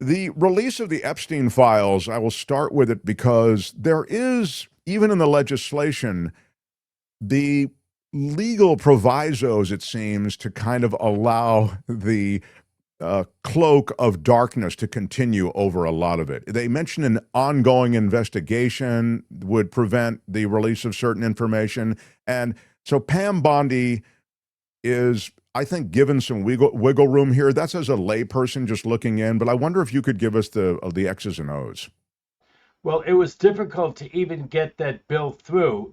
The release of the Epstein files, I will start with it because there is, even in the legislation, the legal provisos, it seems, to kind of allow the cloak of darkness to continue over a lot of it. They mention an ongoing investigation would prevent the release of certain information. And so Pam Bondi is, I think, given some wiggle room here. That's as a layperson just looking in, but I wonder if you could give us the X's and O's. Well, it was difficult to even get that bill through.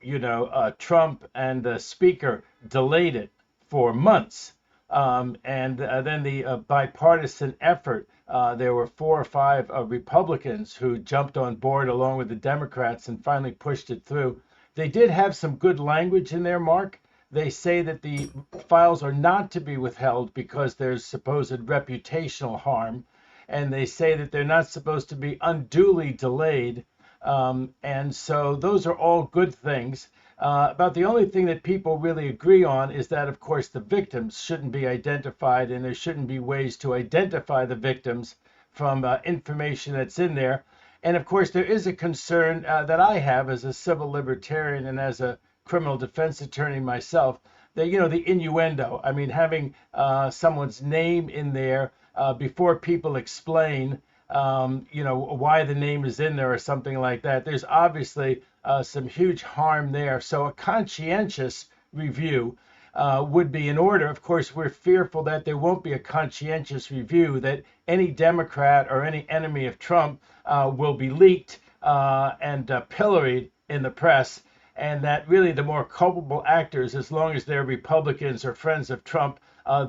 Trump and the speaker delayed it for months. And then the bipartisan effort, there were four or five Republicans who jumped on board along with the Democrats and finally pushed it through. They did have some good language in there, Mark. They say that the files are not to be withheld because there's supposed reputational harm, and they say that they're not supposed to be unduly delayed. And so those are all good things. About the only thing that people really agree on is that, of course, the victims shouldn't be identified, and there shouldn't be ways to identify the victims from information that's in there. And of course, there is a concern that I have as a civil libertarian and as a criminal defense attorney myself, that, the innuendo. I mean, having someone's name in there before people explain, why the name is in there or something like that. There's obviously some huge harm there. So a conscientious review would be in order. Of course, we're fearful that there won't be a conscientious review, that any Democrat or any enemy of Trump will be leaked and pilloried in the press, and that really the more culpable actors, as long as they're Republicans or friends of Trump,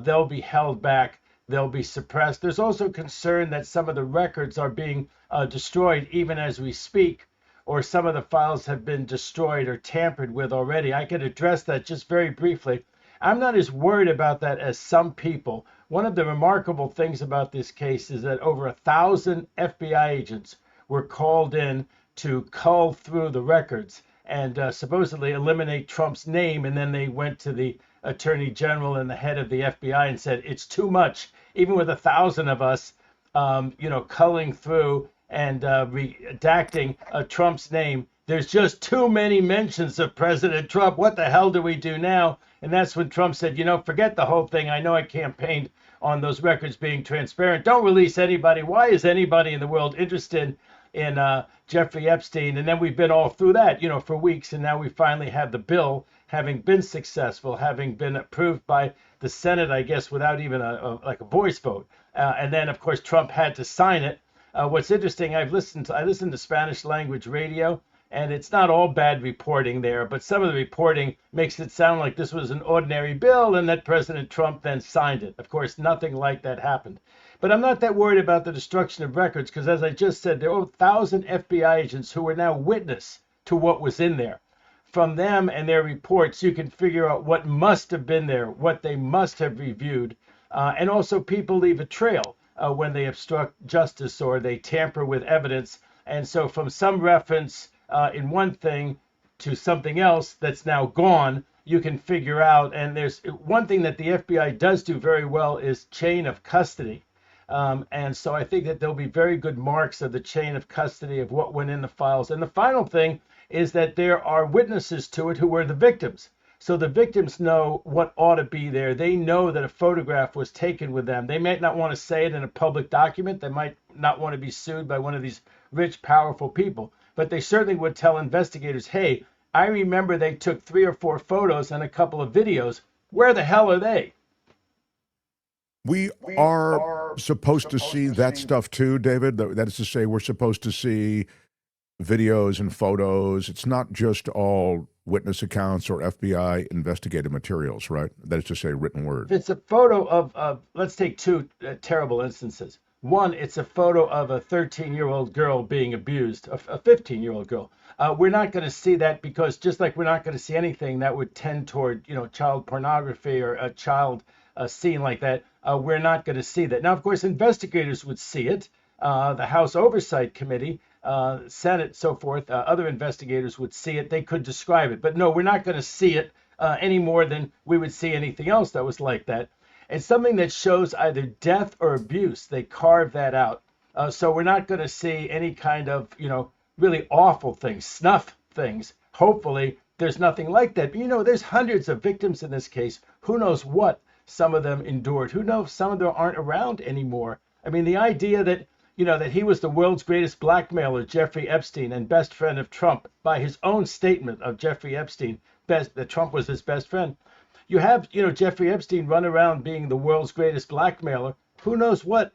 they'll be held back. They'll be suppressed. There's also concern that some of the records are being destroyed even as we speak, or some of the files have been destroyed or tampered with already. I could address that just very briefly. I'm not as worried about that as some people. One of the remarkable things about this case is that over 1,000 FBI agents were called in to cull through the records and supposedly eliminate Trump's name. And then they went to the attorney general and the head of the FBI and said, it's too much. Even with 1,000 of us, culling through and redacting Trump's name, there's just too many mentions of President Trump. What the hell do we do now? And that's when Trump said, forget the whole thing. I know I campaigned on those records being transparent. Don't release anybody. Why is anybody in the world interested in Jeffrey Epstein? And then we've been all through that, for weeks. And now we finally have the bill having been successful, having been approved by the Senate, I guess, without even a voice vote. And then, of course, Trump had to sign it. What's interesting, I listened to Spanish language radio, and it's not all bad reporting there, but some of the reporting makes it sound like this was an ordinary bill and that President Trump then signed it. Of course, nothing like that happened. But I'm not that worried about the destruction of records because, as I just said, there are 1,000 FBI agents who are now witness to what was in there. From them and their reports, you can figure out what must have been there, what they must have reviewed. And also, people leave a trail when they obstruct justice or they tamper with evidence. And so from some reference in one thing to something else that's now gone, you can figure out. And there's one thing that the FBI does do very well is chain of custody. And so I think that there'll be very good marks of the chain of custody of what went in the files. And the final thing is that there are witnesses to it who were the victims. So the victims know what ought to be there. They know that a photograph was taken with them. They might not want to say it in a public document. They might not want to be sued by one of these rich, powerful people. But they certainly would tell investigators, hey, I remember they took 3 or 4 photos and a couple of videos. Where the hell are they? We are supposed to see that stuff too, David. That is to say, we're supposed to see videos and photos. It's not just all witness accounts or FBI investigative materials, right? That is to say, written word. It's a photo of, let's take 2 terrible instances. One, it's a photo of a 13-year-old girl being abused, a 15-year-old girl. We're not going to see that because just like we're not going to see anything that would tend toward, child pornography or a child scene like that, we're not going to see that. Now, of course, investigators would see it. The House Oversight Committee, Senate, so forth, other investigators would see it. They could describe it. But no, we're not going to see it any more than we would see anything else that was like that. It's something that shows either death or abuse. They carve that out. So we're not going to see any kind of, really awful things, snuff things. Hopefully, there's nothing like that. But, there's hundreds of victims in this case. Who knows what some of them endured? Who knows some of them aren't around anymore? I mean, the idea that, that he was the world's greatest blackmailer, Jeffrey Epstein, and best friend of Trump, by his own statement of Jeffrey Epstein, that Trump was his best friend. You have, Jeffrey Epstein run around being the world's greatest blackmailer. Who knows what?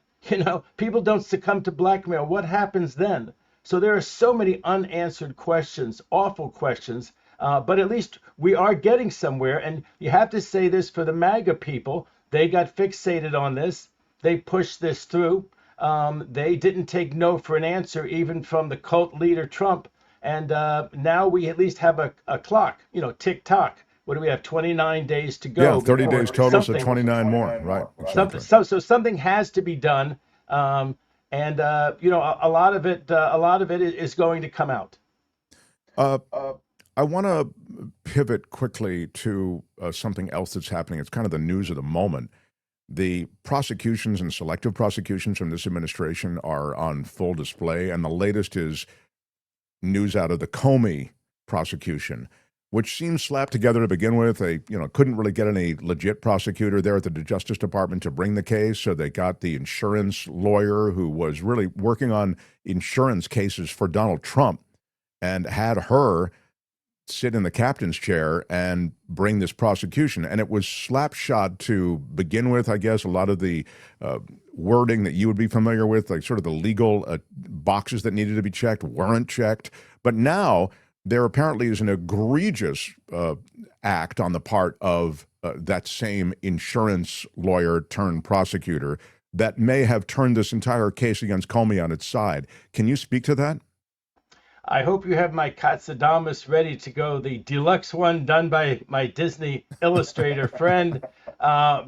People don't succumb to blackmail. What happens then? So there are so many unanswered questions, awful questions, but at least we are getting somewhere. And you have to say this for the MAGA people. They got fixated on this. They pushed this through. They didn't take no for an answer, even from the cult leader Trump. And now we at least have a clock, tick tock. What do we have? 29 days to go. Yeah, 30 days total, so 29 more. Right. Exactly. So something has to be done. And a lot of it is going to come out. I want to pivot quickly to something else that's happening. It's kind of the news of the moment. The prosecutions and selective prosecutions from this administration are on full display, and the latest is news out of the Comey prosecution, which seems slapped together to begin with. They, couldn't really get any legit prosecutor there at the Justice Department to bring the case, so they got the insurance lawyer who was really working on insurance cases for Donald Trump and had her sit in the captain's chair and bring this prosecution. And it was slapshod to begin with, I guess. A lot of the wording that you would be familiar with, like sort of the legal boxes that needed to be checked, weren't checked. But now there apparently is an egregious act on the part of that same insurance lawyer turned prosecutor that may have turned this entire case against Comey on its side. Can you speak to that? I hope you have my Katz ready to go, the deluxe one done by my Disney illustrator friend,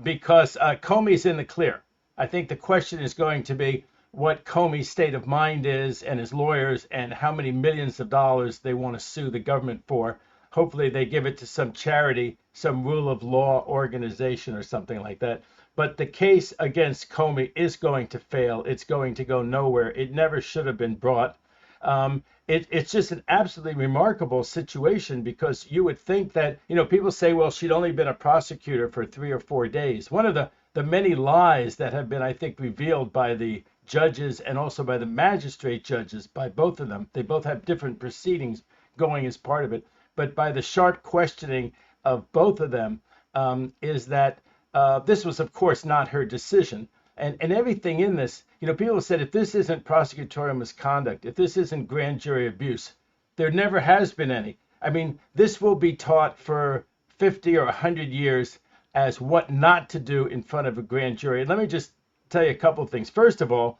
because Comey's in the clear. I think the question is going to be what Comey's state of mind is and his lawyers and how many millions of dollars they want to sue the government for. Hopefully they give it to some charity, some rule of law organization or something like that. But the case against Comey is going to fail. It's going to go nowhere. It never should have been brought. It's just an absolutely remarkable situation, because you would think that, people say, well, she'd only been a prosecutor for 3 or 4 days. One of the many lies that have been, I think, revealed by the judges and also by the magistrate judges, by both of them. They both have different proceedings going as part of it. But by the sharp questioning of both of them, is that this was, of course, not her decision. And everything in this, people said, if this isn't prosecutorial misconduct, if this isn't grand jury abuse, there never has been any. I mean, this will be taught for 50 or 100 years as what not to do in front of a grand jury. And let me just tell you a couple of things. First of all,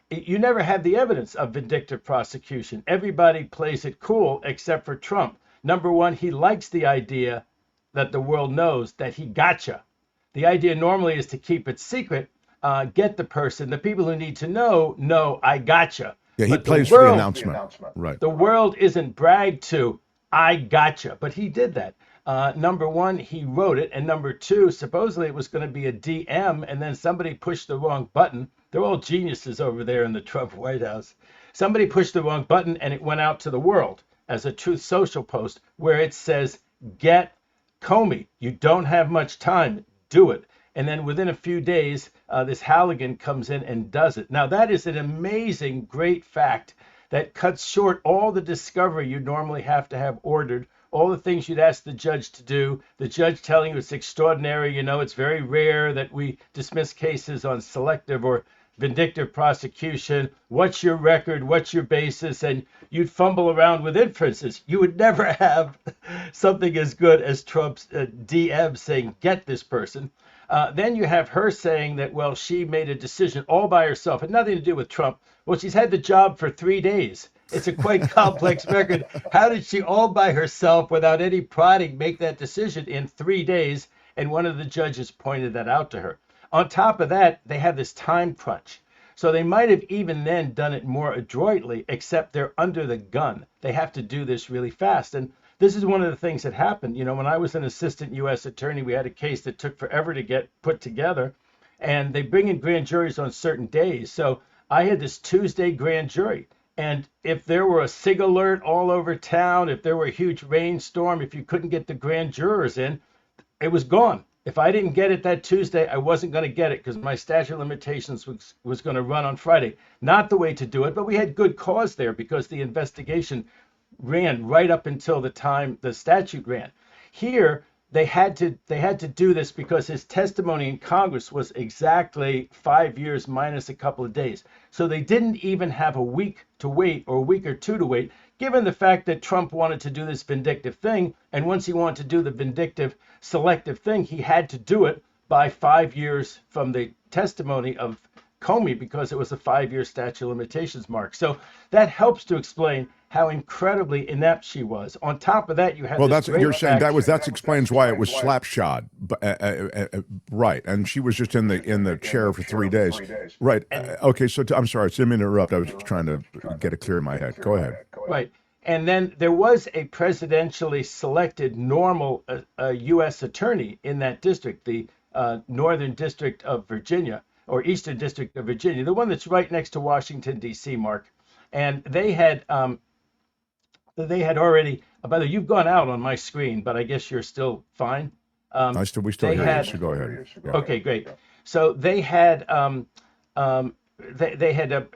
you never had the evidence of vindictive prosecution. Everybody plays it cool except for Trump. Number one, he likes the idea that the world knows that he gotcha. The idea normally is to keep it secret. Get the person, the people who need to know, I gotcha. Yeah, he plays for the announcement. Right. The world isn't bragged to, I gotcha. But he did that. Number one, he wrote it. And number two, supposedly it was going to be a DM, and then somebody pushed the wrong button. They're all geniuses over there in the Trump White House. Somebody pushed the wrong button, and it went out to the world as a Truth Social post where it says, get Comey. You don't have much time. Do it. And then within a few days, this Halligan comes in and does it. Now, that is an amazing, great fact that cuts short all the discovery you normally have to have ordered, all the things you'd ask the judge to do, the judge telling you it's extraordinary, it's very rare that we dismiss cases on selective or vindictive prosecution. What's your record? What's your basis? And you'd fumble around with inferences. You would never have something as good as Trump's DM saying, get this person. Then you have her saying that, well, she made a decision all by herself, had nothing to do with Trump. Well, she's had the job for 3 days. It's a quite complex record. How did she all by herself, without any prodding, make that decision in 3 days? And one of the judges pointed that out to her. On top of that, they have this time crunch. So they might have even then done it more adroitly, except they're under the gun. They have to do this really fast. And this is one of the things that happened. When I was an assistant U.S. attorney, we had a case that took forever to get put together, and they bring in grand juries on certain days. So I had this Tuesday grand jury. And if there were a SIG alert all over town, if there were a huge rainstorm, if you couldn't get the grand jurors in, it was gone. If I didn't get it that Tuesday, I wasn't going to get it because my statute of limitations was going to run on Friday. Not the way to do it, but we had good cause there because the investigation ran right up until the time the statute ran. Here, they had to do this because his testimony in Congress was exactly 5 years minus a couple of days. So they didn't even have a week to wait or a week or two to wait, given the fact that Trump wanted to do this vindictive thing. And once he wanted to do the vindictive selective thing, he had to do it by 5 years from the testimony of Comey because it was a 5-year statute of limitations mark. So that helps to explain how incredibly inept she was. On top of that, you have Well, this that's great you're saying fact- that explains why it was slapshod, right? And she was just in the chair for 3 days, right? Okay, so I'm sorry, I didn't mean to interrupt. I was just trying to get it clear in my head. Go ahead. Right. And then there was a presidentially selected normal U.S. attorney in that district, the Northern District of Virginia or Eastern District of Virginia, the one that's right next to Washington, D.C., Mark. And they had already, by the way, you've gone out on my screen, but I guess you're still fine. We still they hear had- you, so go ahead. Yeah. Okay, great. So they had they had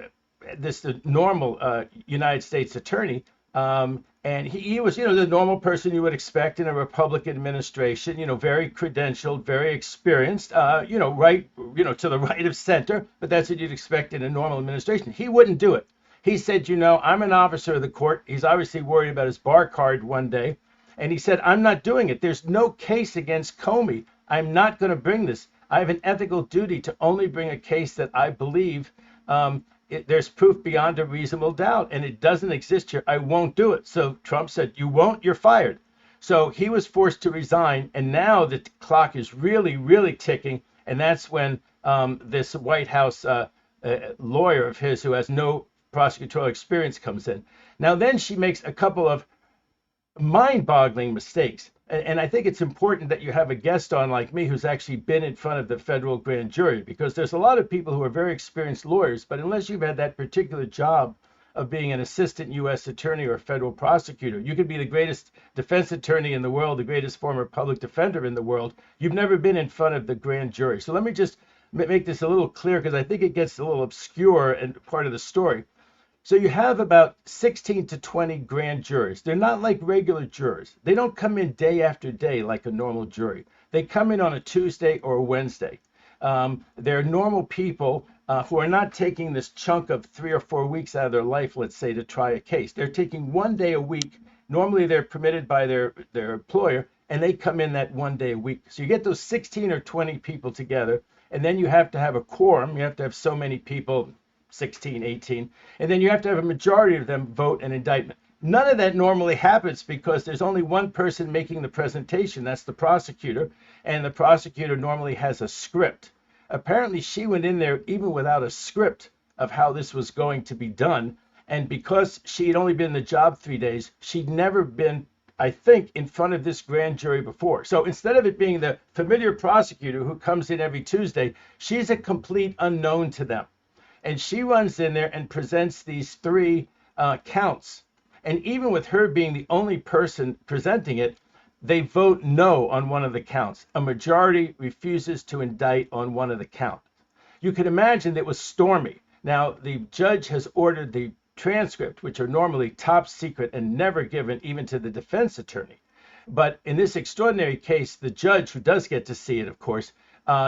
the normal United States attorney, and he was the normal person you would expect in a Republican administration. Very credentialed, very experienced. Right, to the right of center. But that's what you'd expect in a normal administration. He wouldn't do it. He said, I'm an officer of the court. He's obviously worried about his bar card one day. And he said, I'm not doing it. There's no case against Comey. I'm not going to bring this. I have an ethical duty to only bring a case that I believe there's proof beyond a reasonable doubt. And it doesn't exist here. I won't do it. So Trump said, you won't, you're fired. So he was forced to resign. And now the clock is really, really ticking. And that's when this White House lawyer of his who has no prosecutorial experience comes in. Now, then she makes a couple of mind-boggling mistakes. And I think it's important that you have a guest on like me who's actually been in front of the federal grand jury, because there's a lot of people who are very experienced lawyers, but unless you've had that particular job of being an assistant U.S. attorney or a federal prosecutor, you could be the greatest defense attorney in the world, the greatest former public defender in the world. You've never been in front of the grand jury. So let me just make this a little clear, because I think it gets a little obscure and part of the story. So you have about 16 to 20 grand jurors. They're not like regular jurors. They don't come in day after day like a normal jury. They come in on a Tuesday or a Wednesday. They're normal people who are not taking this chunk of 3 or 4 weeks out of their life, let's say, to try a case. They're taking 1 day a week. Normally they're permitted by their employer, and they come in that 1 day a week. So you get those 16 or 20 people together, and then you have to have a quorum. You have to have so many people, 16, 18, and then you have to have a majority of them vote an indictment. None of that normally happens because there's only one person making the presentation. That's the prosecutor, and the prosecutor normally has a script. Apparently, she went in there even without a script of how this was going to be done, and because she had only been in the job 3 days, she'd never been, I think, in front of this grand jury before. So instead of it being the familiar prosecutor who comes in every Tuesday, she's a complete unknown to them. And she runs in there and presents these 3 counts. And even with her being the only person presenting it, they vote no on one of the counts. A majority refuses to indict on one of the counts. You can imagine that it was stormy. Now, the judge has ordered the transcript, which are normally top secret and never given even to the defense attorney. But in this extraordinary case, the judge, who does get to see it, of course,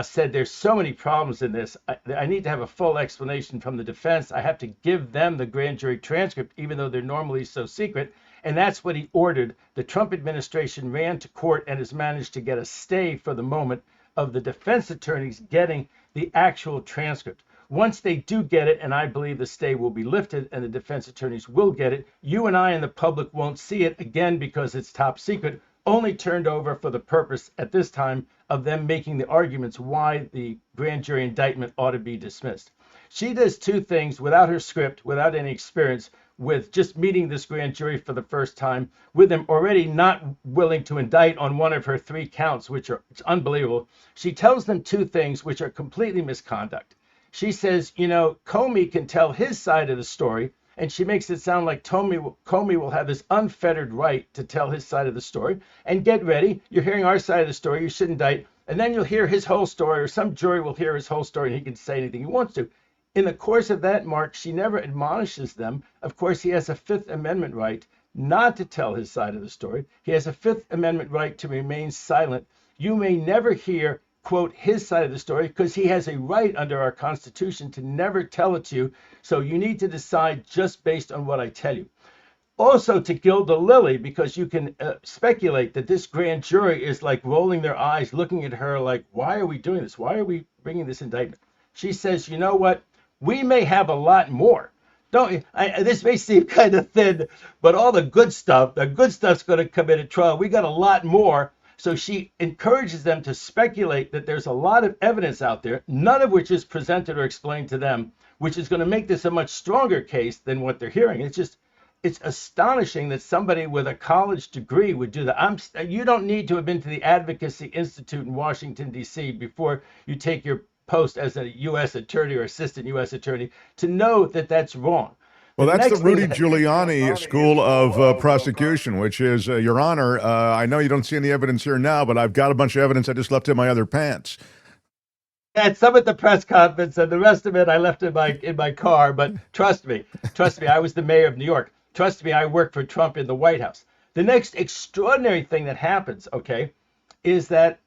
said there's so many problems in this. I need to have a full explanation from the defense. I have to give them the grand jury transcript, even though they're normally so secret. And that's what he ordered. The Trump administration ran to court and has managed to get a stay for the moment of the defense attorneys getting the actual transcript. Once they do get it, and I believe the stay will be lifted and the defense attorneys will get it, you and I and the public won't see it again because it's top secret, only turned over for the purpose at this time of them making the arguments why the grand jury indictment ought to be dismissed. She does 2 things without her script, without any experience, with just meeting this grand jury for the first time, with them already not willing to indict on one of her 3 counts, which are, it's unbelievable. She tells them 2 things which are completely misconduct. She says, Comey can tell his side of the story, and she makes it sound like Comey will have this unfettered right to tell his side of the story. And get ready, you're hearing our side of the story, you should indict, and then you'll hear his whole story, or some jury will hear his whole story, and he can say anything he wants to. In the course of that, Mark, she never admonishes them. Of course, he has a Fifth Amendment right not to tell his side of the story. He has a Fifth Amendment right to remain silent. You may never hear, quote, his side of the story, because he has a right under our Constitution to never tell it to you. So you need to decide just based on what I tell you. Also, to gild the lily, because you can speculate that this grand jury is like rolling their eyes, looking at her like, why are we doing this? Why are we bringing this indictment? She says, you know what? We may have a lot more. This may seem kind of thin, but all the good stuff's going to come in at trial. We got a lot more. So she encourages them to speculate that there's a lot of evidence out there, none of which is presented or explained to them, which is going to make this a much stronger case than what they're hearing. It's astonishing that somebody with a college degree would do that. You don't need to have been to the Advocacy Institute in Washington, D.C. before you take your post as a U.S. attorney or assistant U.S. attorney to know that that's wrong. Well, that's the Rudy Giuliani School of Prosecution, which is, Your Honor, I know you don't see any evidence here now, but I've got a bunch of evidence I just left in my other pants. And some at the press conference, and the rest of it I left in my car. But trust me, I was the mayor of New York. Trust me, I worked for Trump in the White House. The next extraordinary thing that happens, okay, is that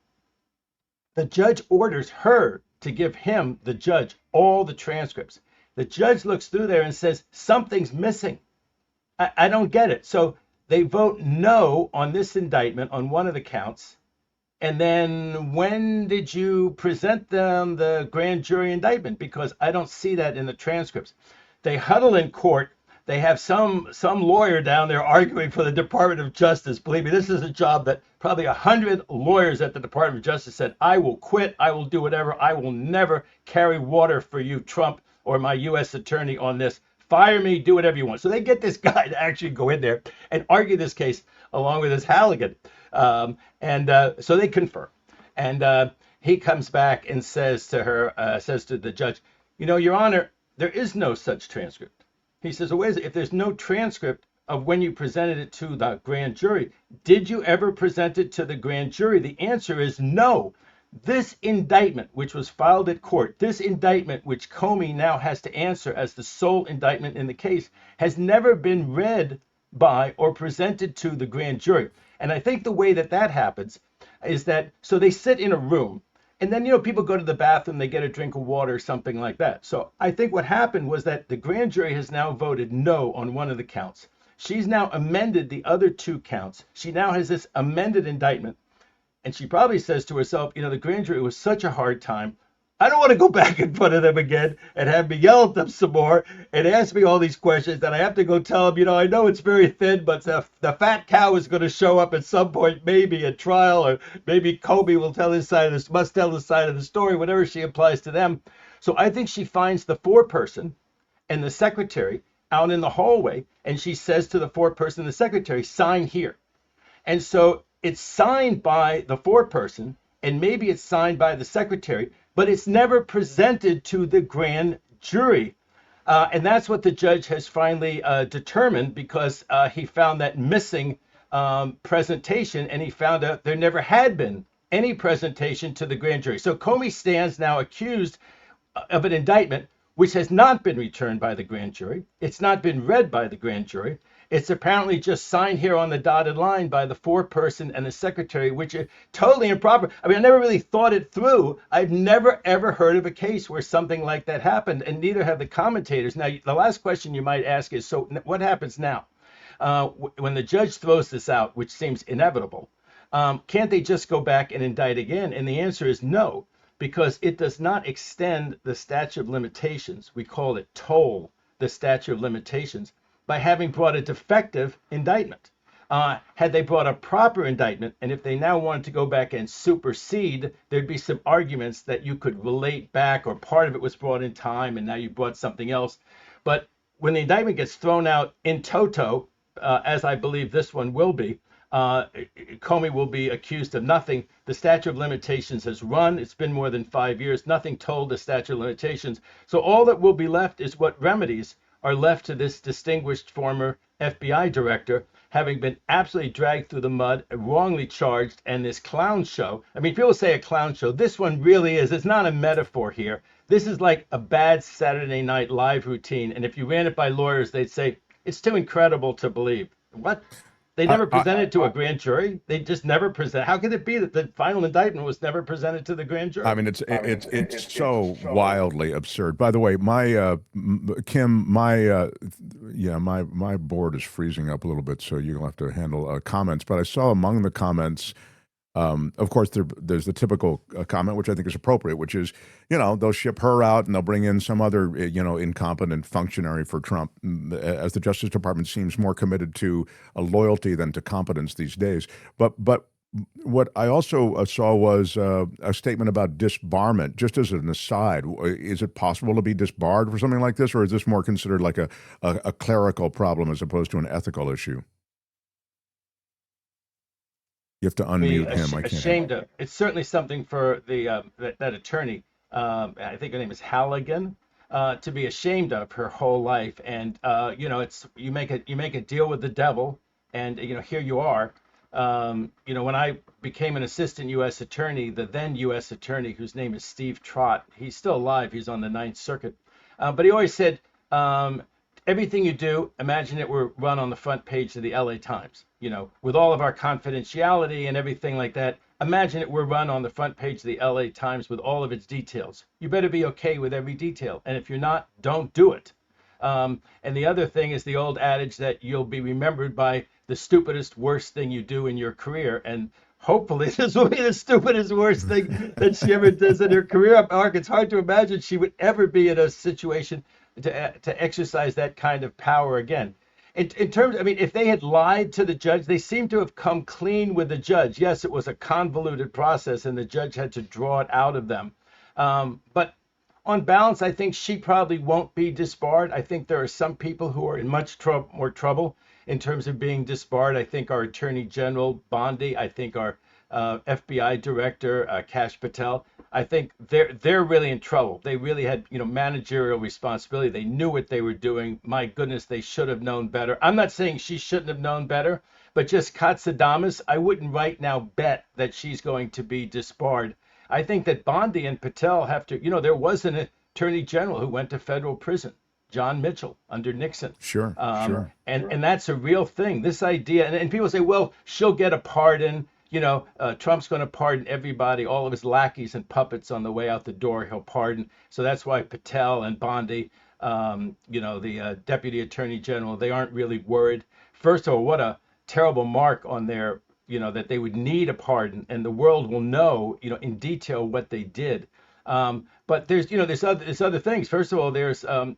the judge orders her to give him, the judge, all the transcripts. The judge looks through there and says, something's missing. I don't get it. So they vote no on this indictment on one of the counts. And then when did you present them the grand jury indictment? Because I don't see that in the transcripts. They huddle in court. They have some lawyer down there arguing for the Department of Justice. Believe me, this is a job that probably 100 lawyers at the Department of Justice said, I will quit. I will do whatever. I will never carry water for you, Trump, or my U.S. attorney on this. Fire me, do whatever you want. So they get this guy to actually go in there and argue this case along with his Halligan. So they confer. And he comes back and says to her, says to the judge, Your Honor, there is no such transcript. He says, well, if there's no transcript of when you presented it to the grand jury, did you ever present it to the grand jury? The answer is no. This indictment, which was filed at court, this indictment, which Comey now has to answer as the sole indictment in the case, has never been read by or presented to the grand jury. And I think the way that happens is that, so they sit in a room, and then, people go to the bathroom, they get a drink of water, something like that. So I think what happened was that the grand jury has now voted no on one of the counts. She's now amended the other two counts. She now has this amended indictment. And she probably says to herself, the grand jury was such a hard time. I don't want to go back in front of them again and have me yell at them some more and ask me all these questions that I have to go tell them, I know it's very thin, but the fat cow is going to show up at some point, maybe at trial, or maybe Comey will must tell his side of the story, whatever she applies to them. So I think she finds the foreperson and the secretary out in the hallway, and she says to the foreperson and the secretary, sign here. And so it's signed by the foreperson, and maybe it's signed by the secretary, but it's never presented to the grand jury. And that's what the judge has finally determined, because he found that missing presentation, and he found out there never had been any presentation to the grand jury. So Comey stands now accused of an indictment which has not been returned by the grand jury. It's not been read by the grand jury. It's apparently just signed here on the dotted line by the foreperson and the secretary, which is totally improper. I never really thought it through. I've never, ever heard of a case where something like that happened, and neither have the commentators. Now, the last question you might ask is, so what happens now? When the judge throws this out, which seems inevitable, can't they just go back and indict again? And the answer is no, because it does not extend the statute of limitations. We call it toll the statute of limitations by having brought a defective indictment. Had they brought a proper indictment, and if they now wanted to go back and supersede, there'd be some arguments that you could relate back, or part of it was brought in time and now you brought something else. But when the indictment gets thrown out in toto, as I believe this one will be, Uh, Comey will be accused of nothing. The statute of limitations has run. It's been more than 5 years. Nothing told the statute of limitations. So all that will be left is what remedies are left to this distinguished former FBI director, having been absolutely dragged through the mud, wrongly charged, and this clown show. I mean, people say a clown show. This one really is. It's not a metaphor here. This is like a bad Saturday Night Live routine. And if you ran it by lawyers, they'd say, it's too incredible to believe. What? They I, never I, presented to a grand jury. They just never present. How could it be that the final indictment was never presented to the grand I jury? mean, it's so wildly absurd. By the way, my Kim, my board is freezing up a little bit, so you'll have to handle comments. But I saw among the comments, of course, there's the typical comment, which I think is appropriate, which is, they'll ship her out and they'll bring in some other, incompetent functionary for Trump, as the Justice Department seems more committed to a loyalty than to competence these days. But what I also saw was a statement about disbarment. Just as an aside, is it possible to be disbarred for something like this, or is this more considered like a clerical problem as opposed to an ethical issue? You have to Be unmute him. I can't hear. ashamed of. It's certainly something for the that attorney. I think her name is Halligan. To be ashamed of her whole life, and it's you make a deal with the devil, and here you are. When I became an assistant U.S. attorney, the then U.S. attorney, whose name is Steve Trott, he's still alive. He's on the Ninth Circuit, but he always said, everything you do, imagine it were run on the front page of the LA Times, with all of our confidentiality and everything like that. Imagine it were run on the front page of the LA Times with all of its details. You better be okay with every detail. And if you're not, don't do it. And the other thing is the old adage that you'll be remembered by the stupidest, worst thing you do in your career. And hopefully this will be the stupidest, worst thing that she ever does in her career. Mark, it's hard to imagine she would ever be in a situation to exercise that kind of power again. In terms, I mean, if they had lied to the judge, they seem to have come clean with the judge. Yes, it was a convoluted process, and the judge had to draw it out of them. But on balance, I think she probably won't be disbarred. I think there are some people who are in much more trouble in terms of being disbarred. I think our Attorney General Bondi, I think our FBI Director Kash Patel, I think they're really in trouble. They really had managerial responsibility. They knew what they were doing. My goodness, they should have known better. I'm not saying she shouldn't have known better, but just Katz, I wouldn't right now bet that she's going to be disbarred. I think that Bondi and Patel have to. There was an attorney general who went to federal prison, John Mitchell, under Nixon. Sure, sure. And that's a real thing. This idea, and people say, well, she'll get a pardon. Trump's going to pardon everybody, all of his lackeys and puppets on the way out the door. He'll pardon. So that's why Patel and Bondi, the deputy attorney general, they aren't really worried. First of all, what a terrible mark on their, that they would need a pardon, and the world will know, in detail what they did. But there's other things. First of all, there's, there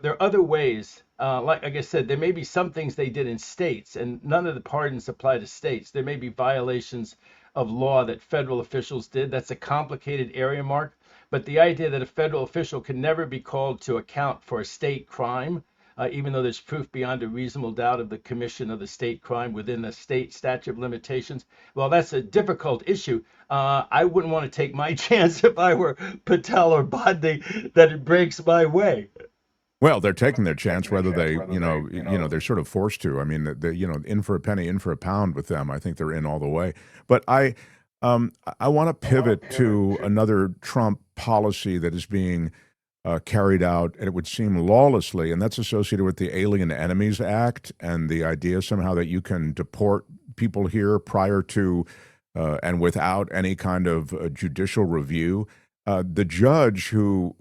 are other ways. Like I said, there may be some things they did in states, and none of the pardons apply to states. There may be violations of law that federal officials did. That's a complicated area, Mark. But the idea that a federal official can never be called to account for a state crime, even though there's proof beyond a reasonable doubt of the commission of the state crime within the state statute of limitations, well, that's a difficult issue. I wouldn't want to take my chance if I were Patel or Bondi that it breaks my way. Well, they're taking their chance, whether they, they're sort of forced to. I mean, in for a penny, in for a pound with them. I think they're in all the way. But I want to pivot to another Trump policy that is being carried out, and it would seem lawlessly, and that's associated with the Alien Enemies Act and the idea somehow that you can deport people here prior to and without any kind of judicial review. The judge who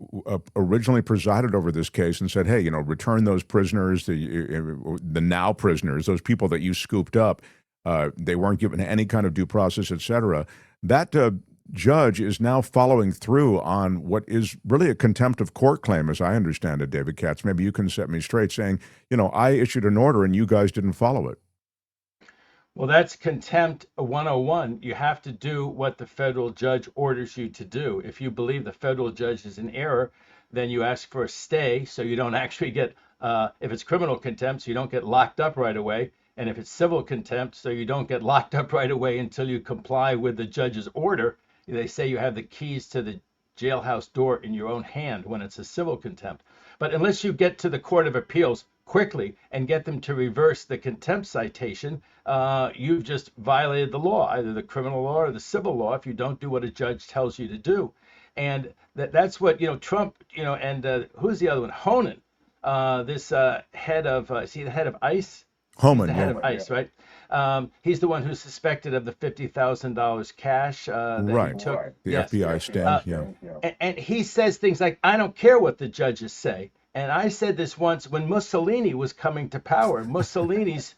originally presided over this case and said, "Hey, return those prisoners, the now prisoners, those people that you scooped up. They weren't given any kind of due process, etc." That judge is now following through on what is really a contempt of court claim, as I understand it. David Katz, maybe you can set me straight, saying, I issued an order and you guys didn't follow it. Well, that's contempt 101. You have to do what the federal judge orders you to do. If you believe the federal judge is in error, then you ask for a stay so you don't actually get, if it's criminal contempt, so you don't get locked up right away. And if it's civil contempt, so you don't get locked up right away until you comply with the judge's order, they say you have the keys to the jailhouse door in your own hand when it's a civil contempt. But unless you get to the Court of Appeals quickly and get them to reverse the contempt citation, you've just violated the law, either the criminal law or the civil law, if you don't do what a judge tells you to do. And that's what, Trump, and who's the other one? Honan, this head of, is he the head of ICE? He's the Homan, head yeah. of ICE, right? He's the one who's suspected of the $50,000 cash that he Right. took. The Yes. FBI sting, yeah. And he says things like, I don't care what the judges say. And I said this once when Mussolini was coming to power. Mussolini's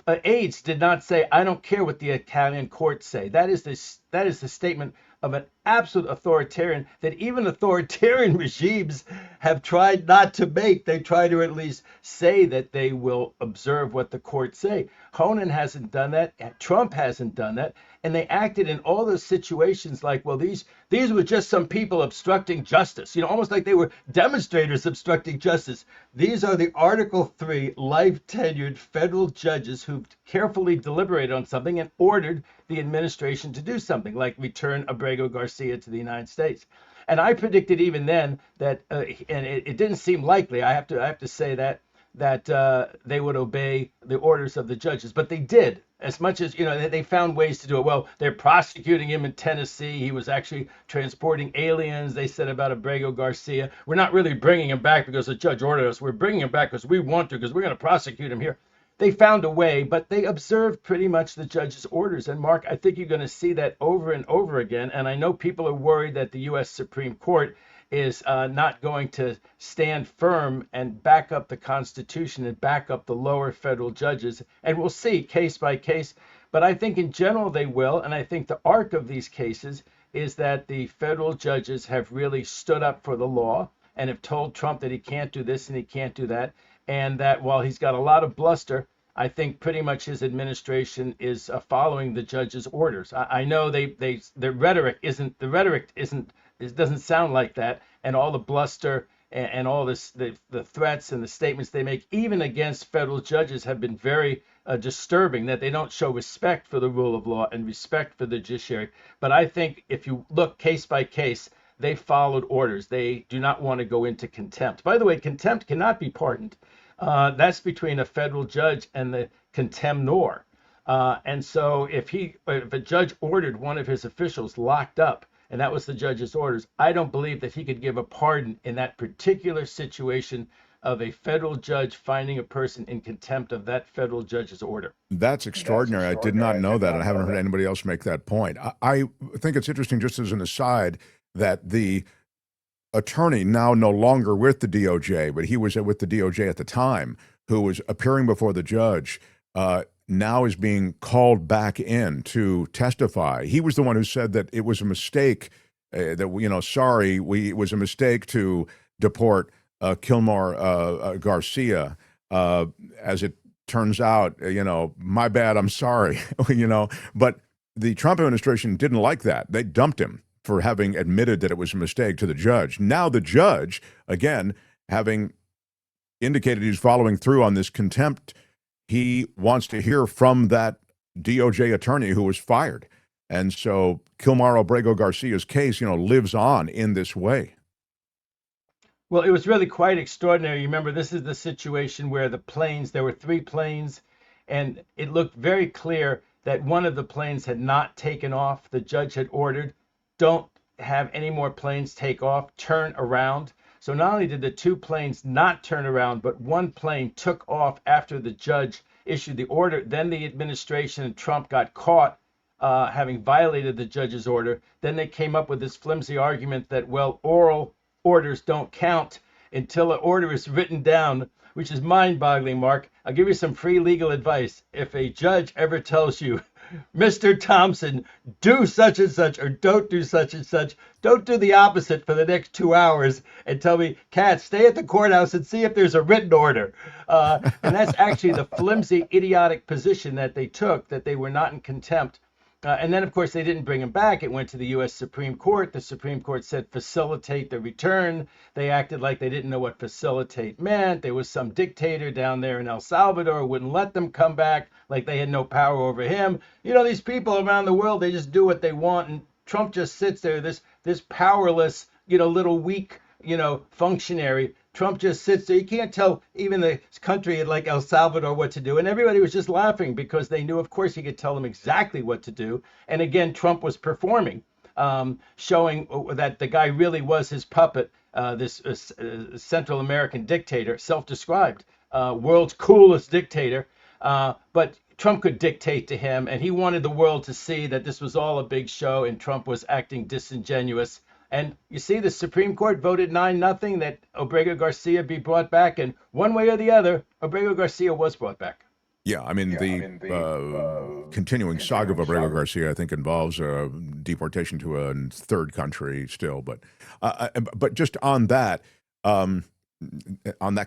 aides did not say, I don't care what the Italian courts say. That is the statement of an absolute authoritarian that even authoritarian regimes have tried not to make. They try to at least say that they will observe what the courts say. Honan hasn't done that. Trump hasn't done that. And they acted in all those situations like, well, these were just some people obstructing justice, almost like they were demonstrators obstructing justice. These are the Article 3 life tenured federal judges who carefully deliberated on something and ordered the administration to do something like return Abrego Garcia to the United States. And I predicted even then that, and it didn't seem likely, I have to say that they would obey the orders of the judges, but they did. As much as, they found ways to do it. Well, they're prosecuting him in Tennessee. He was actually transporting aliens, they said about Abrego Garcia. We're not really bringing him back because the judge ordered us. We're bringing him back because we want to, because we're going to prosecute him here. They found a way, but they observed pretty much the judge's orders. And Mark, I think you're going to see that over and over again. And I know people are worried that the U.S. Supreme Court is not going to stand firm and back up the Constitution and back up the lower federal judges. And we'll see case by case. But I think in general they will. And I think the arc of these cases is that the federal judges have really stood up for the law and have told Trump that he can't do this and he can't do that. And that while he's got a lot of bluster, I think pretty much his administration is following the judge's orders. I know the rhetoric isn't, it doesn't sound like that, and all the bluster and all this, the threats and the statements they make, even against federal judges, have been very disturbing. That they don't show respect for the rule of law and respect for the judiciary. But I think if you look case by case, they followed orders. They do not want to go into contempt. By the way, contempt cannot be pardoned. That's between a federal judge and the contemnor. And so if a judge ordered one of his officials locked up, and that was the judge's orders, I don't believe that he could give a pardon in that particular situation of a federal judge finding a person in contempt of that federal judge's order. That's extraordinary. I did not know that. I haven't heard anybody else make that point. I think it's interesting, just as an aside, that the attorney, now no longer with the DOJ, but he was with the DOJ at the time, who was appearing before the judge, now is being called back in to testify. He was the one who said that it was a mistake, sorry, it was a mistake to deport Kilmar Garcia. As it turns out, my bad, I'm sorry, but the Trump administration didn't like that. They dumped him for having admitted that it was a mistake to the judge. Now the judge, again, having indicated he's following through on this contempt, he wants to hear from that DOJ attorney who was fired. And so Kilmar Abrego Garcia's case, lives on in this way. Well, it was really quite extraordinary. You remember, this is the situation where there were 3 planes, and it looked very clear that one of the planes had not taken off. The judge had ordered, don't have any more planes take off, turn around. So not only did the 2 planes not turn around, but one plane took off after the judge issued the order. Then the administration and Trump got caught having violated the judge's order. Then they came up with this flimsy argument that, well, oral orders don't count until an order is written down, which is mind-boggling, Mark. I'll give you some free legal advice. If a judge ever tells you, Mr. Thompson, do such and such, or don't do such and such, don't do the opposite for the next 2 hours and tell me, Katz, stay at the courthouse and see if there's a written order. And that's actually the flimsy, idiotic position that they took, that they were not in contempt. And then, of course, they didn't bring him back. It went to the U.S. Supreme Court. The Supreme Court said facilitate the return. They acted like they didn't know what facilitate meant. There was some dictator down there in El Salvador who wouldn't let them come back, like they had no power over him. You know, these people around the world, they just do what they want. And Trump just sits there, this powerless, little weak, functionary. Trump just sits there. You can't tell even the country like El Salvador what to do. And everybody was just laughing because they knew, of course, he could tell them exactly what to do. And again, Trump was performing, showing that the guy really was his puppet, this Central American dictator, self-described, world's coolest dictator. But Trump could dictate to him, and he wanted the world to see that this was all a big show and Trump was acting disingenuous. And you see, the Supreme Court voted 9-0 that Obregón Garcia be brought back. And one way or the other, Obregón Garcia was brought back. Yeah, I mean, the continuing saga of Obregón Garcia, I think, involves deportation to a third country still. But just on that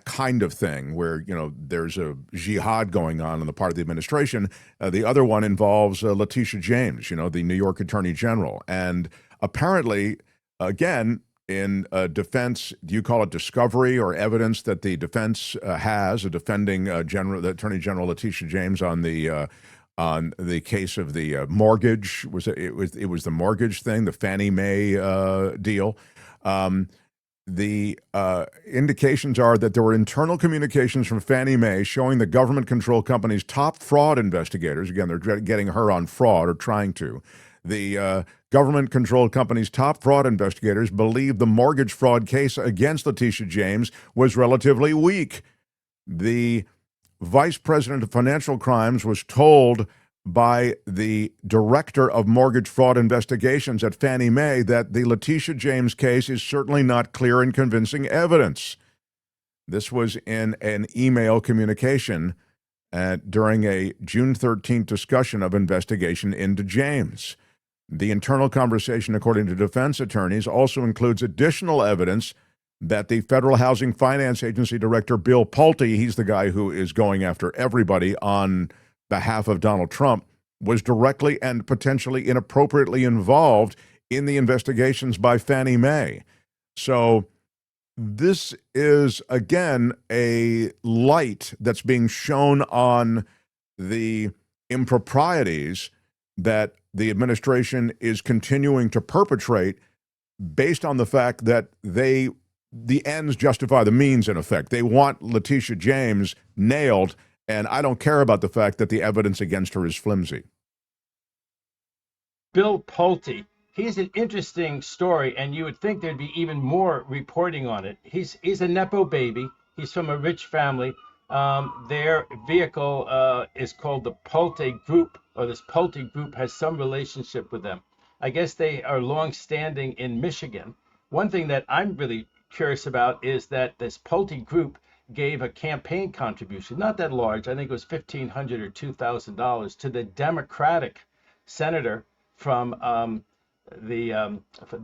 kind of thing where, there's a jihad going on the part of the administration, the other one involves Leticia James, the New York Attorney General. And apparently, again, in defense, do you call it discovery or evidence that the defense has, defending the Attorney General Leticia James on the case of the mortgage? It was the mortgage thing, the Fannie Mae deal. The indications are that there were internal communications from Fannie Mae showing the government-controlled company's top fraud investigators. Again, they're getting her on fraud or trying to. The government-controlled company's top fraud investigators believed the mortgage fraud case against Leticia James was relatively weak. The vice president of financial crimes was told by the director of mortgage fraud investigations at Fannie Mae that the Leticia James case is certainly not clear and convincing evidence. This was in an email communication during a June 13th discussion of investigation into James. The internal conversation, according to defense attorneys, also includes additional evidence that the Federal Housing Finance Agency Director Bill Pulte, he's the guy who is going after everybody on behalf of Donald Trump, was directly and potentially inappropriately involved in the investigations by Fannie Mae. So this is, again, a light that's being shown on the improprieties that the administration is continuing to perpetrate based on the fact that the ends justify the means, in effect. They want Leticia James nailed, and I don't care about the fact that the evidence against her is flimsy. Bill Pulte, he's an interesting story, and you would think there'd be even more reporting on it. He's a Nepo baby. He's from a rich family. Their vehicle is called the Pulte Group, or this Pulte Group has some relationship with them. I guess they are long-standing in Michigan. One thing that I'm really curious about is that this Pulte Group gave a campaign contribution, not that large, I think it was $1,500 or $2,000, to the Democratic senator from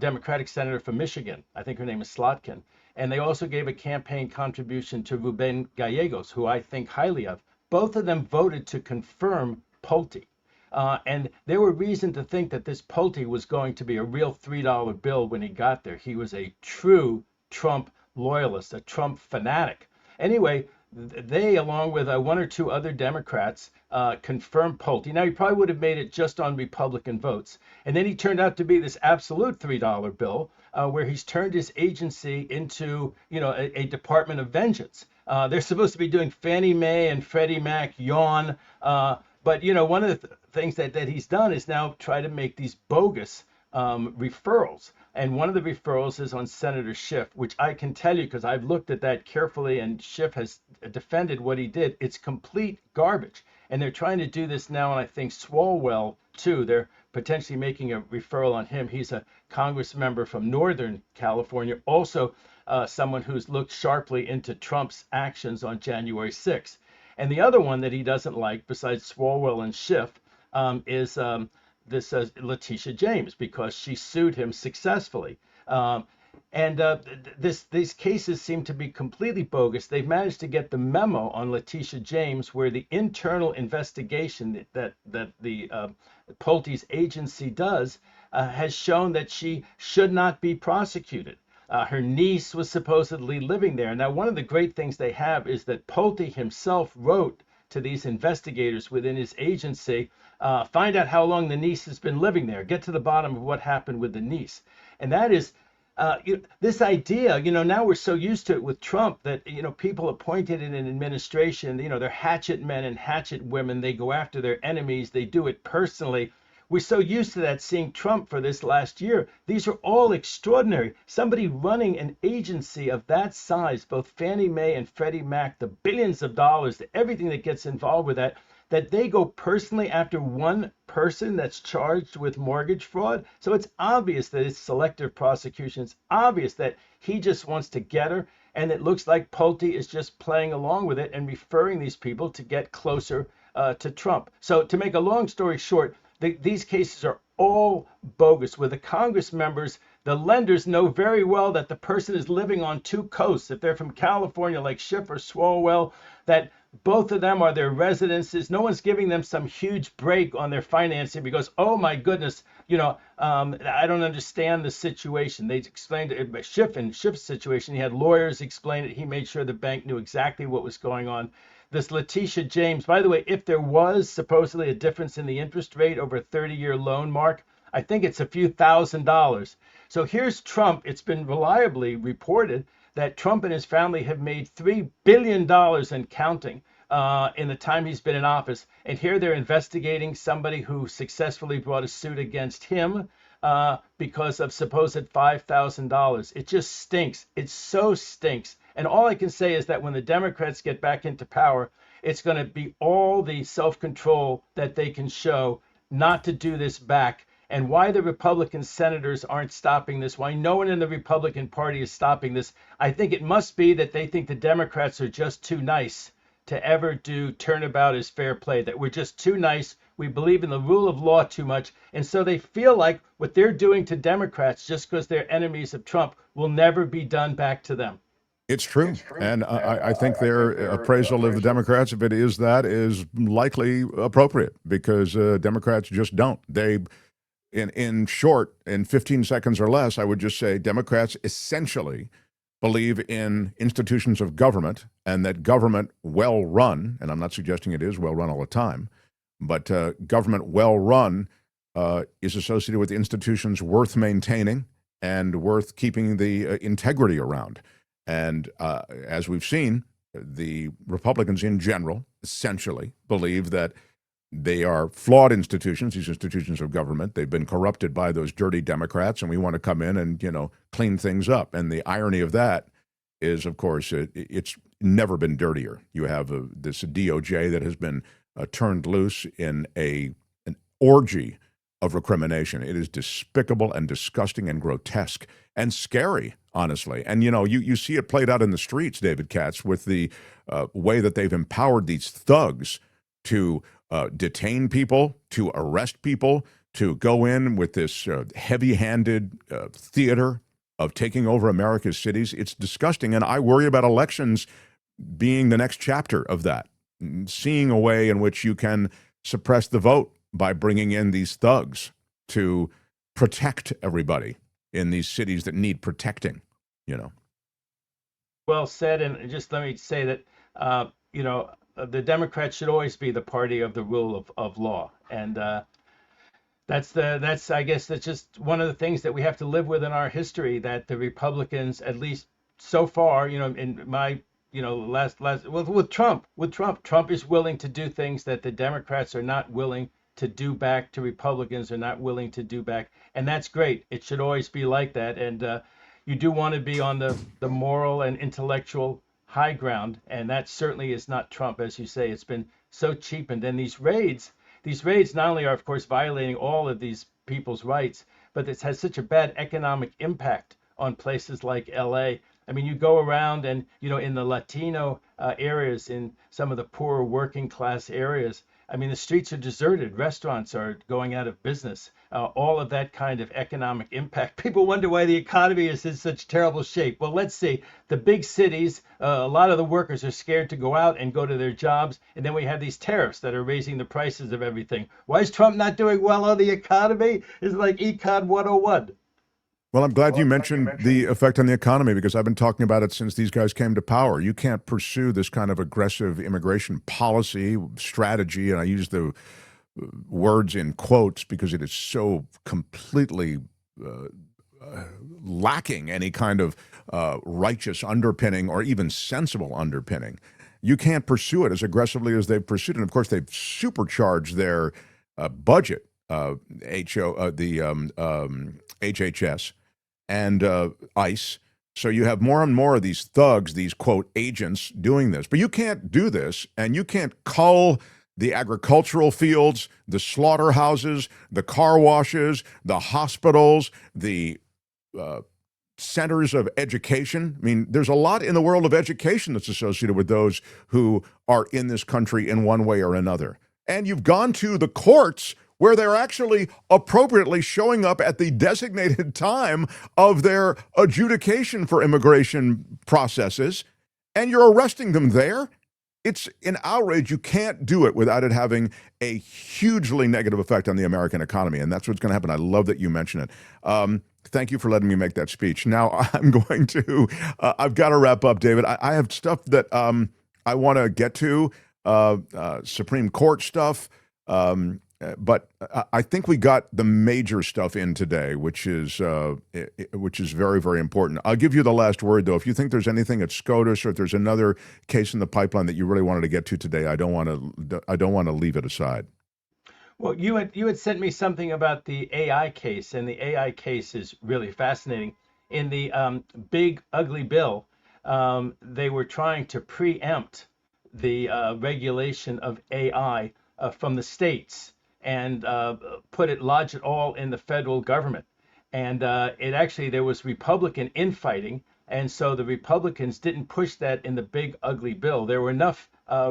Democratic senator from Michigan. I think her name is Slotkin. And they also gave a campaign contribution to Ruben Gallegos, who I think highly of. Both of them voted to confirm Pulte. And there were reason to think that this Pulte was going to be a real $3 bill when he got there. He was a true Trump loyalist, a Trump fanatic. Anyway, they, along with one or two other Democrats, confirmed Pulte. Now, he probably would have made it just on Republican votes. And then he turned out to be this absolute $3 bill, where he's turned his agency into, a department of vengeance. They're supposed to be doing Fannie Mae and Freddie Mac yawn. But, one of the things that he's done is now try to make these bogus referrals. And one of the referrals is on Senator Schiff, which I can tell you because I've looked at that carefully, and Schiff has defended what he did. It's complete garbage. And they're trying to do this now, and I think Swalwell, too. They're potentially making a referral on him. He's a Congress member from Northern California, also someone who's looked sharply into Trump's actions on January 6th. And the other one that he doesn't like, besides Swalwell and Schiff, is this Leticia James, because she sued him successfully. And these cases seem to be completely bogus. They've managed to get the memo on Leticia James, where the internal investigation that the Pulte's agency does has shown that she should not be prosecuted. Her niece was supposedly living there. Now, one of the great things they have is that Pulte himself wrote to these investigators within his agency, find out how long the niece has been living there, get to the bottom of what happened with the niece. And that is this idea, now we're so used to it with Trump that, people appointed in an administration, they're hatchet men and hatchet women. They go after their enemies. They do it personally. We're so used to that seeing Trump for this last year. These are all extraordinary. Somebody running an agency of that size, both Fannie Mae and Freddie Mac, the billions of dollars, everything that gets involved with that they go personally after one person that's charged with mortgage fraud. So it's obvious that it's selective prosecution. It's obvious that he just wants to get her. And it looks like Pulte is just playing along with it and referring these people to get closer to Trump. So to make a long story short, these cases are all bogus. With the Congress members, the lenders know very well that the person is living on two coasts. If they're from California, like Schiff or Swalwell, that both of them are their residences. No one's giving them some huge break on their financing because, oh my goodness, I don't understand the situation. They explained it. Schiff's situation, he had lawyers explain it. He made sure the bank knew exactly what was going on. This Leticia James, by the way, if there was supposedly a difference in the interest rate over a 30-year loan, Mark, I think it's a few $1,000s. So here's Trump. It's been reliably reported that Trump and his family have made $3 billion and counting in the time he's been in office. And here they're investigating somebody who successfully brought a suit against him because of supposed $5,000. It just stinks. It so stinks. And all I can say is that when the Democrats get back into power, it's going to be all the self-control that they can show not to do this back. And why the Republican senators aren't stopping this, why no one in the Republican Party is stopping this, I think it must be that they think the Democrats are just too nice to ever do turnabout as fair play, that we're just too nice. We believe in the rule of law too much. And so they feel like what they're doing to Democrats, just because they're enemies of Trump, will never be done back to them. It's true. And I think their appraisal of the Democrats, if it is that, is likely appropriate because Democrats just don't. In short, in 15 seconds or less, I would just say Democrats essentially believe in institutions of government and that government well run, and I'm not suggesting it is well run all the time, but government well run is associated with institutions worth maintaining and worth keeping the integrity around. And as we've seen, the Republicans in general essentially believe that they are flawed institutions, these institutions of government. They've been corrupted by those dirty Democrats, and we want to come in and, clean things up. And the irony of that is, of course, it's never been dirtier. You have this DOJ that has been turned loose in an orgy of recrimination. It is despicable and disgusting and grotesque and scary, honestly. And, you see it played out in the streets, David Katz, with the way that they've empowered these thugs to detain people, to arrest people, to go in with this heavy-handed theater of taking over America's cities. It's disgusting, and I worry about elections being the next chapter of that, seeing a way in which you can suppress the vote by bringing in these thugs to protect everybody in these cities that need protecting, Well said, and just let me say that, the Democrats should always be the party of the rule of law, and I guess that's just one of the things that we have to live with in our history. That the Republicans, at least so far, in my with Trump is willing to do things that the Democrats are not willing to do back to Republicans, are not willing to do back, and that's great. It should always be like that, and you do want to be on the moral and intellectual high ground, and that certainly is not Trump, as you say. It's been so cheapened, and these raids not only are, of course, violating all of these people's rights, but it has such a bad economic impact on places like LA. I mean, you go around and, in the Latino areas, in some of the poorer working class areas, I mean, the streets are deserted, restaurants are going out of business, all of that kind of economic impact. People wonder why the economy is in such terrible shape. Well, let's see. The big cities, a lot of the workers are scared to go out and go to their jobs. And then we have these tariffs that are raising the prices of everything. Why is Trump not doing well on the economy? It's like Econ 101. Well, I'm glad you mentioned the effect on the economy because I've been talking about it since these guys came to power. You can't pursue this kind of aggressive immigration policy strategy, and I use the words in quotes because it is so completely uh, lacking any kind of righteous underpinning or even sensible underpinning. You can't pursue it as aggressively as they've pursued it. And of course, they've supercharged their budget, the HHS and ICE. So you have more and more of these thugs, these quote agents doing this. But you can't do this, and you can't cull the agricultural fields, the slaughterhouses, the car washes, the hospitals, the uh, centers of education. I mean, there's a lot in the world of education that's associated with those who are in this country in one way or another. And you've gone to the courts where they're actually appropriately showing up at the designated time of their adjudication for immigration processes, and you're arresting them there. It's an outrage. You can't do it without it having a hugely negative effect on the American economy, and that's what's going to happen. I love that you mention it. Thank you for letting me make that speech. Now I'm going to. I've got to wrap up, David. I have stuff that I want to get to. Supreme Court stuff. But I think we got the major stuff in today, which is very, very important. I'll give you the last word, though. If you think there's anything at SCOTUS or if there's another case in the pipeline that you really wanted to get to today, I don't want to leave it aside. Well, you had sent me something about the AI case, and the AI case is really fascinating. In the big ugly bill, they were trying to preempt the regulation of AI from the states and lodge it all in the federal government. And it actually, there was Republican infighting. And so the Republicans didn't push that in the big ugly bill. There were enough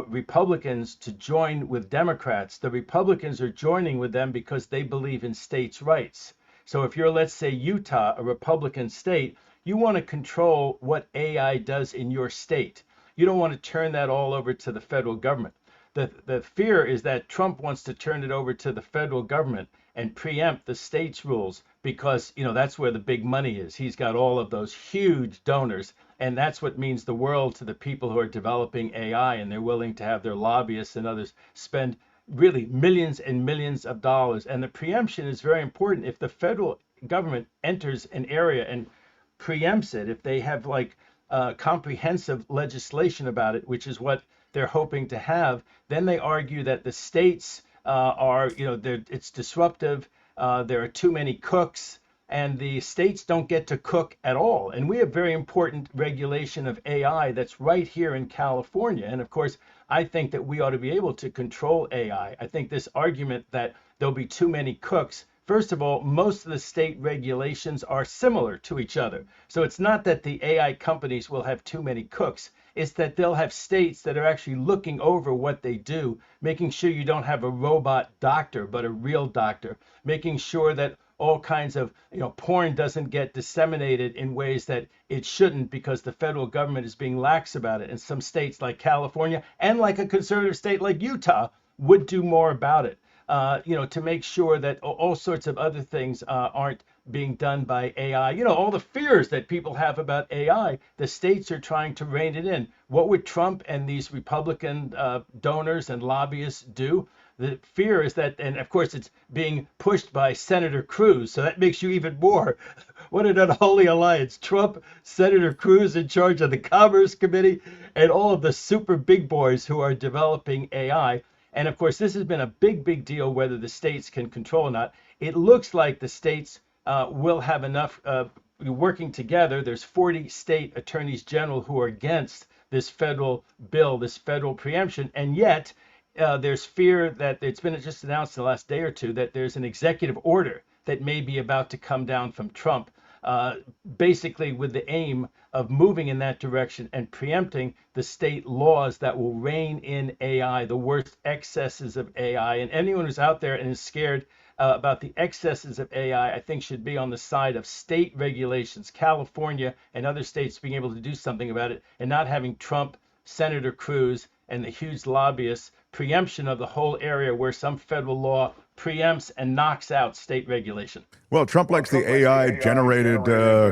Republicans to join with Democrats. The Republicans are joining with them because they believe in states' rights. So if you're, let's say, Utah, a Republican state, you want to control what AI does in your state. You don't want to turn that all over to the federal government. The fear is that Trump wants to turn it over to the federal government and preempt the states' rules because, that's where the big money is. He's got all of those huge donors, and that's what means the world to the people who are developing AI, and they're willing to have their lobbyists and others spend really millions and millions of dollars. And the preemption is very important. If the federal government enters an area and preempts it, if they have like comprehensive legislation about it, which is what they're hoping to have, then they argue that the states it's disruptive. There are too many cooks, and the states don't get to cook at all. And we have very important regulation of AI that's right here in California. And of course, I think that we ought to be able to control AI. I think this argument that there'll be too many cooks. First of all, most of the state regulations are similar to each other. So it's not that the AI companies will have too many cooks. It's that they'll have states that are actually looking over what they do, making sure you don't have a robot doctor, but a real doctor, making sure that all kinds of porn doesn't get disseminated in ways that it shouldn't because the federal government is being lax about it. And some states like California and like a conservative state like Utah would do more about it. To make sure that all sorts of other things aren't being done by AI. All the fears that people have about AI, the states are trying to rein it in. What would Trump and these Republican donors and lobbyists do? The fear is that, and of course, it's being pushed by Senator Cruz. So that makes you even more. What an unholy alliance. Trump, Senator Cruz in charge of the Commerce Committee, and all of the super big boys who are developing AI. And of course, this has been a big, big deal whether the states can control or not. It looks like the states will have enough working together. There's 40 state attorneys general who are against this federal bill, this federal preemption. And yet there's fear that it's been just announced in the last day or two that there's an executive order that may be about to come down from Trump uh, basically with the aim of moving in that direction and preempting the state laws that will rein in AI, the worst excesses of AI. And anyone who's out there and is scared about the excesses of AI, I think should be on the side of state regulations, California and other states being able to do something about it, and not having Trump, Senator Cruz, and the huge lobbyists preemption of the whole area where some federal law preempts and knocks out state regulation. Well, Trump likes the AI generated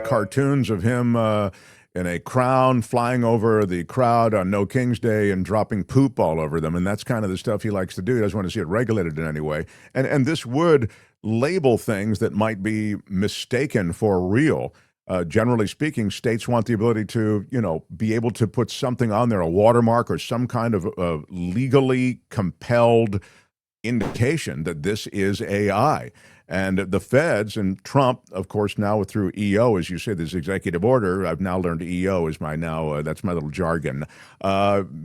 cartoons of him in a crown flying over the crowd on No King's Day and dropping poop all over them. And that's kind of the stuff he likes to do. He doesn't want to see it regulated in any way. And this would label things that might be mistaken for real. Generally speaking, states want the ability to, be able to put something on there, a watermark or some kind of legally compelled indication that this is AI. And the feds and Trump, of course, now through EO, as you say, this executive order, I've now learned EO is my that's my little jargon,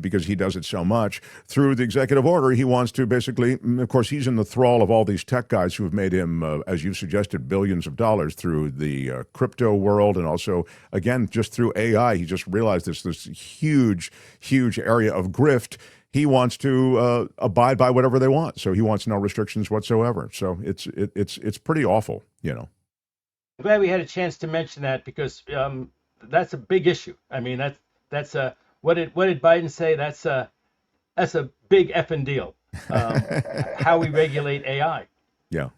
because he does it so much. Through the executive order, he wants to basically, of course, he's in the thrall of all these tech guys who have made him, as you suggested, billions of dollars through the crypto world. And also, again, just through AI, he just realized this huge, huge area of grift. He wants to abide by whatever they want, so he wants no restrictions whatsoever. So it's pretty awful, I'm glad we had a chance to mention that, because that's a big issue. I mean, that's a what did Biden say? That's a big effing deal. How we regulate AI. Yeah.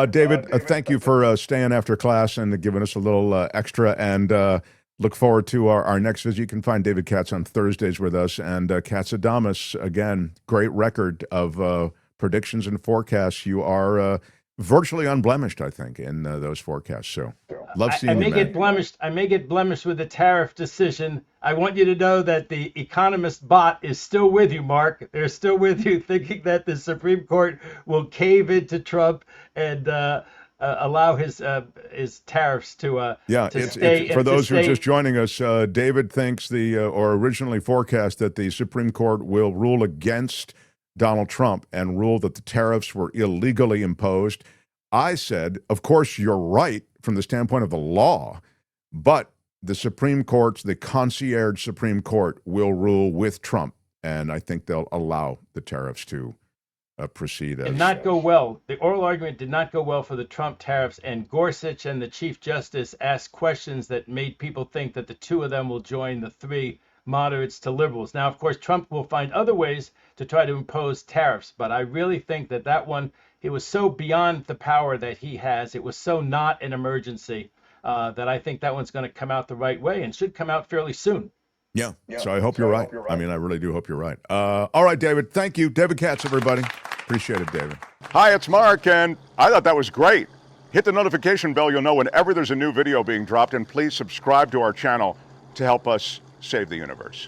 David, thank you for staying after class and giving us a little extra, and look forward to our next visit. You can find David Katz on Thursdays with us. And Katzadamus, again, great record of predictions and forecasts. You are virtually unblemished, I think, in those forecasts. So love seeing you, man. I may get blemished with the tariff decision. I want you to know that the Economist bot is still with you, Mark. They're still with you, thinking that the Supreme Court will cave into Trump and allow his tariffs to stay. For those who are just joining us, David thinks or originally forecast that the Supreme Court will rule against Donald Trump and rule that the tariffs were illegally imposed. I said, of course, you're right from the standpoint of the law, but the Supreme Court, the concierge Supreme Court, will rule with Trump, and I think they'll allow the tariffs to proceed. Did not go well. The oral argument did not go well for the Trump tariffs, and Gorsuch and the Chief Justice asked questions that made people think that the two of them will join the three moderates to liberals. Now, of course, Trump will find other ways to try to impose tariffs, but I really think that one, it was so beyond the power that he has. It was so not an emergency that I think that one's going to come out the right way and should come out fairly soon. Yeah. So I hope you're right. I mean, I really do hope you're right. All right, David. Thank you. David Katz, everybody. Appreciate it, David. Hi, it's Mark, and I thought that was great. Hit the notification bell. You'll know whenever there's a new video being dropped, and please subscribe to our channel to help us save the universe.